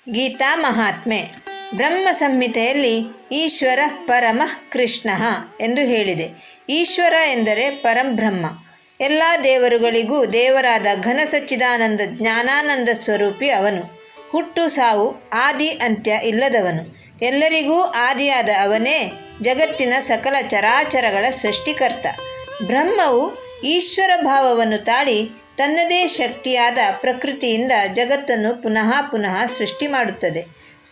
ಗೀತಾ ಮಹಾತ್ಮೆ. ಬ್ರಹ್ಮ ಸಂಹಿತೆಯಲ್ಲಿ ಈಶ್ವರ ಪರಮಃ ಕೃಷ್ಣ ಎಂದು ಹೇಳಿದೆ. ಈಶ್ವರ ಎಂದರೆ ಪರಂಬ್ರಹ್ಮ. ಎಲ್ಲ ದೇವರುಗಳಿಗೂ ದೇವರಾದ ಘನ ಸಚ್ಚಿದಾನಂದ ಜ್ಞಾನಾನಂದ ಸ್ವರೂಪಿ ಅವನು. ಹುಟ್ಟು ಸಾವು ಆದಿ ಅಂತ್ಯ ಇಲ್ಲದವನು. ಎಲ್ಲರಿಗೂ ಆದಿಯಾದ ಅವನೇ ಜಗತ್ತಿನ ಸಕಲ ಚರಾಚರಗಳ ಸೃಷ್ಟಿಕರ್ತ. ಬ್ರಹ್ಮವು ಈಶ್ವರ ಭಾವವನ್ನು ತಾಳಿ ತನ್ನದೇ ಶಕ್ತಿಯಾದ ಪ್ರಕೃತಿಯಿಂದ ಜಗತ್ತನ್ನು ಪುನಃ ಪುನಃ ಸೃಷ್ಟಿ ಮಾಡುತ್ತದೆ.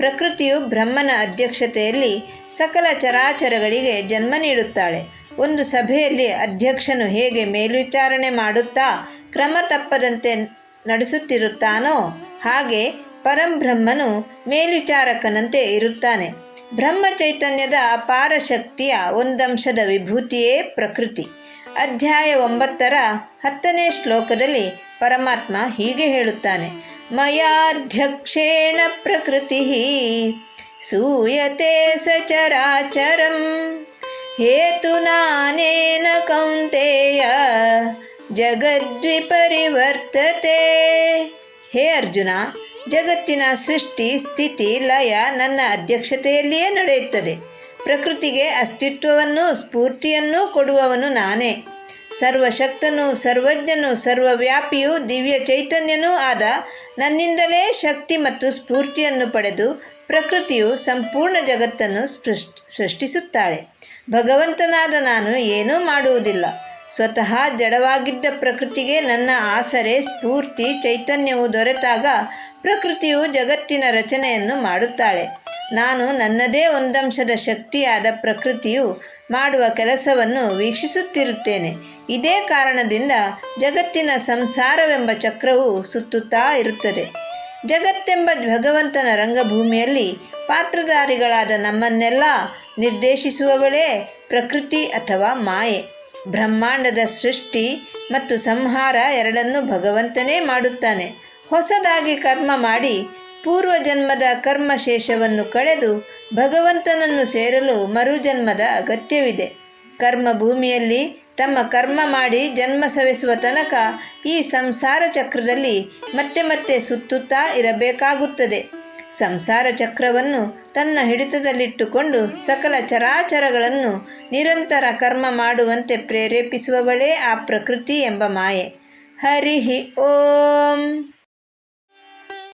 ಪ್ರಕೃತಿಯು ಬ್ರಹ್ಮನ ಅಧ್ಯಕ್ಷತೆಯಲ್ಲಿ ಸಕಲ ಚರಾಚರಗಳಿಗೆ ಜನ್ಮ ನೀಡುತ್ತಾಳೆ. ಒಂದು ಸಭೆಯಲ್ಲಿ ಅಧ್ಯಕ್ಷನು ಹೇಗೆ ಮೇಲ್ವಿಚಾರಣೆ ಮಾಡುತ್ತಾ ಕ್ರಮ ತಪ್ಪದಂತೆ ನಡೆಸುತ್ತಿರುತ್ತಾನೋ ಹಾಗೆ ಪರಂಬ್ರಹ್ಮನು ಮೇಲ್ವಿಚಾರಕನಂತೆ ಇರುತ್ತಾನೆ. ಬ್ರಹ್ಮ ಚೈತನ್ಯದ ಅಪಾರ ಶಕ್ತಿಯ ಒಂದಂಶದ ವಿಭೂತಿಯೇ ಪ್ರಕೃತಿ. ಅಧ್ಯಾಯ 9 10ನೇ ಶ್ಲೋಕದಲ್ಲಿ ಪರಮಾತ್ಮ ಹೀಗೆ ಹೇಳುತ್ತಾನೆ: ಮಯಾಧ್ಯಕ್ಷೇಣ ಪ್ರಕೃತಿ ಸೂಯತೆ ಸಚರಾಚರಂ ಹೇತುನಾನೇನ ಕೌಂತೆಯ ಜಗದ್ವಿಪರಿವರ್ತತೆ. ಹೇ ಅರ್ಜುನ, ಜಗತ್ತಿನ ಸೃಷ್ಟಿ ಸ್ಥಿತಿ ಲಯ ನನ್ನ ಅಧ್ಯಕ್ಷತೆಯಲ್ಲಿಯೇ ನಡೆಯುತ್ತದೆ. ಪ್ರಕೃತಿಗೆ ಅಸ್ತಿತ್ವವನ್ನು ಸ್ಫೂರ್ತಿಯನ್ನೂ ಕೊಡುವವನು ನಾನೇ. ಸರ್ವಶಕ್ತನೂ ಸರ್ವಜ್ಞನೂ ಸರ್ವವ್ಯಾಪಿಯೂ ದಿವ್ಯ ಚೈತನ್ಯನೂ ಆದ ನನ್ನಿಂದಲೇ ಶಕ್ತಿ ಮತ್ತು ಸ್ಫೂರ್ತಿಯನ್ನು ಪಡೆದು ಪ್ರಕೃತಿಯು ಸಂಪೂರ್ಣ ಜಗತ್ತನ್ನು ಸೃಷ್ಟಿಸುತ್ತಾಳೆ. ಭಗವಂತನಾದ ನಾನು ಏನೂ ಮಾಡುವುದಿಲ್ಲ. ಸ್ವತಃ ಜಡವಾಗಿದ್ದ ಪ್ರಕೃತಿಗೆ ನನ್ನ ಆಸರೆ ಸ್ಫೂರ್ತಿ ಚೈತನ್ಯವು ದೊರೆತಾಗ ಪ್ರಕೃತಿಯು ಜಗತ್ತಿನ ರಚನೆಯನ್ನು ಮಾಡುತ್ತಾಳೆ. ನಾನು ನನ್ನದೇ ಒಂದಂಶದ ಶಕ್ತಿಯಾದ ಪ್ರಕೃತಿಯು ಮಾಡುವ ಕೆಲಸವನ್ನು ವೀಕ್ಷಿಸುತ್ತಿರುತ್ತೇನೆ. ಇದೇ ಕಾರಣದಿಂದ ಜಗತ್ತಿನ ಸಂಸಾರವೆಂಬ ಚಕ್ರವು ಸುತ್ತುತ್ತಾ ಇರುತ್ತದೆ. ಜಗತ್ತೆಂಬ ಭಗವಂತನ ರಂಗಭೂಮಿಯಲ್ಲಿ ಪಾತ್ರಧಾರಿಗಳಾದ ನಮ್ಮನ್ನೆಲ್ಲ ನಿರ್ದೇಶಿಸುವವಳೇ ಪ್ರಕೃತಿ ಅಥವಾ ಮಾಯೆ. ಬ್ರಹ್ಮಾಂಡದ ಸೃಷ್ಟಿ ಮತ್ತು ಸಂಹಾರ ಎರಡನ್ನೂ ಭಗವಂತನೇ ಮಾಡುತ್ತಾನೆ. ಹೊಸದಾಗಿ ಕರ್ಮ ಮಾಡಿ ಪೂರ್ವಜನ್ಮದ ಕರ್ಮಶೇಷವನ್ನು ಕಳೆದು ಭಗವಂತನನ್ನು ಸೇರಲು ಮರುಜನ್ಮದ ಅಗತ್ಯವಿದೆ. ಕರ್ಮಭೂಮಿಯಲ್ಲಿ ತಮ್ಮ ಕರ್ಮ ಮಾಡಿ ಜನ್ಮ ಸವೆಸುವ ತನಕ ಈ ಸಂಸಾರ ಚಕ್ರದಲ್ಲಿ ಮತ್ತೆ ಮತ್ತೆ ಸುತ್ತುತ್ತಾ ಇರಬೇಕಾಗುತ್ತದೆ. ಸಂಸಾರ ಚಕ್ರವನ್ನು ತನ್ನ ಹಿಡಿತದಲ್ಲಿಟ್ಟುಕೊಂಡು ಸಕಲ ಚರಾಚರಗಳನ್ನು ನಿರಂತರ ಕರ್ಮ ಮಾಡುವಂತೆ ಪ್ರೇರೇಪಿಸುವವಳೇ ಆ ಪ್ರಕೃತಿ ಎಂಬ ಮಾಯೆ. ಹರಿ ಓಂ.